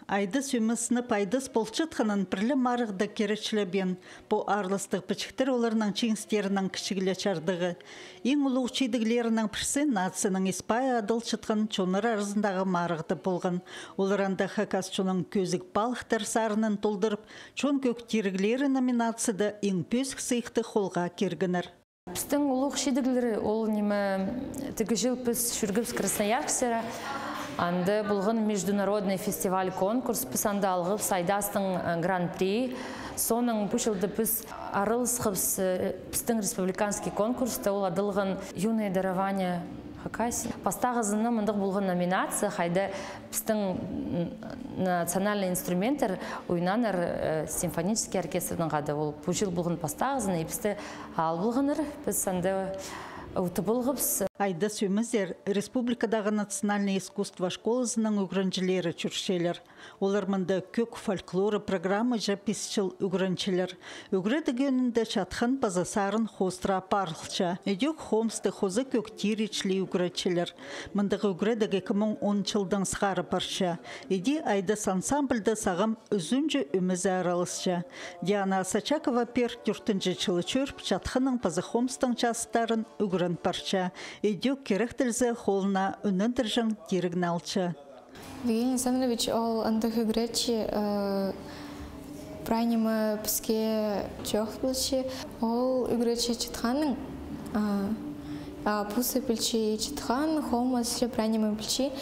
Айды сөмісіні пайдыс болчытқанын бірлі марығда керечілебен, бұл арлыстық пічіктер оларының чеңстерінің кішігілі чардығы. Ең ұлы ұчидігілерінің бірсі нацияның Испая адыл чытқан чоныр арызындағы марықты болған. Оларанда хакас чонын көзік балықтар сарының толдырып, чон көктергілері номинацияда ең пөзік сыйықты қолға кергінір. Біздің ұлы ұчидігілері ол немі тігі жыл біз шүргіпс Красноярсера. Анды бұлғын международный фестиваль-конкурс біз анда алғып сайдастың гран-при. Соның бұшылды біз арылысқыбыз біздің республиканский конкурста ол адылғын юное дарование Хакасия. Пастағызыны мұндық бұлғын номинация, қайды біздің национальный инструментер ойнаныр симфонический оркестрдің қады. Ол бұшыл бұлғын пастағызыны, епісті ал бұлғыныр, біз анда ұтыбылғыбыз. Айда сөміздер Республикадағы национальный искусство школысының үгірінчілері чүршелер. Олар мұнда көк фольклоры программы жаписчыл үгірінчілер. Үгірідігенінде чатхан пазасарын хостыра парылча. Эдек хомсты хозы көк тиричли үгірінчілер. Мұндағы үгірідігі 2010 жылдың сғары парша. Эди айда ансамбльді сағым үзінжі үмізі аралысча. Диана Сачакова пер түртінші чылы чөрп чатханың пазы хомстың частарын үгірін парша. Идёк керектелзе холна өнөндіржің дирігін алчы. Евгений Александрович, ол андығы гречи прайнемі піске чоқ білші. Ол үгречи чытханың, пусы білші чытхан, холмас ше прайнемі білші.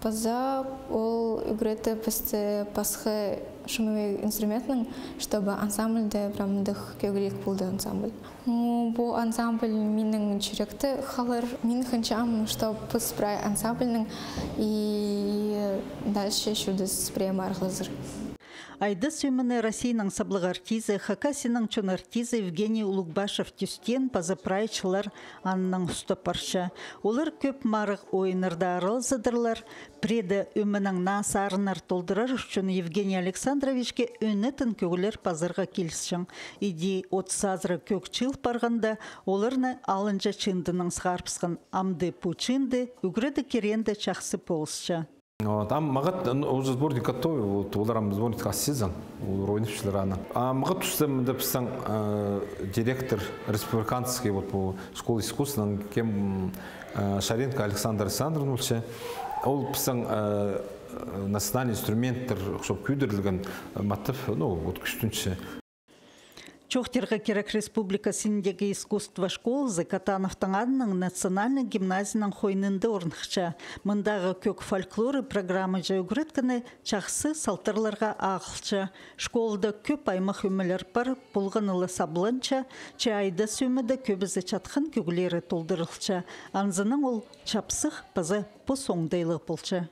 Паза ол үгреті пісті пасқы шумовый инструментның, чтобы ансамбльде прамдық көгілік болды ансамбль. Бұл ансамбль менің жүректі қалыр. Мен хынчам, что пыс прай ансамбльның и дальше шудыс прем арғызыр. Айды сөміні Россияның саблығы артизы, Хакасияның чон артизы Евгений Улугбашев түстен пазы прайчылар анның ұсты парша. Олар көп марық ойынырда арылзыдырлар. Преді өмінің насарынар толдырар үшін Евгений Александровичке өнетін көгілер пазырға келісшің. Иди отсазыры көкчіл парғанда оларны алынжа чындының сғарпысқан амды пучинды, үгіреді керенді чақсы полысша. Там мағат уже сборник готовый, оларам сборник ассизан, ройнышылар ана. Мағат түстем депсаң директор республиканский по школе искусственного кем Шаренко Александр Александрович, ол псаң национальный инструменттер, чтобы күйдірілген мотив, күштінші. Чохтерға керек республикасындегі искусство школы Катановтың адының национальный гимназияның хойнынды орнықша. Мұндағы көк фольклоры программы жаугіреткіні чақсы салтырларға ағылча. Школда көп аймақ өмілер бар, бұлғанылы сабланча, чайды сөміді көбізі чатқан көгілері толдырылча. Анзының ол чапсық базы бұ соңдайлы болча.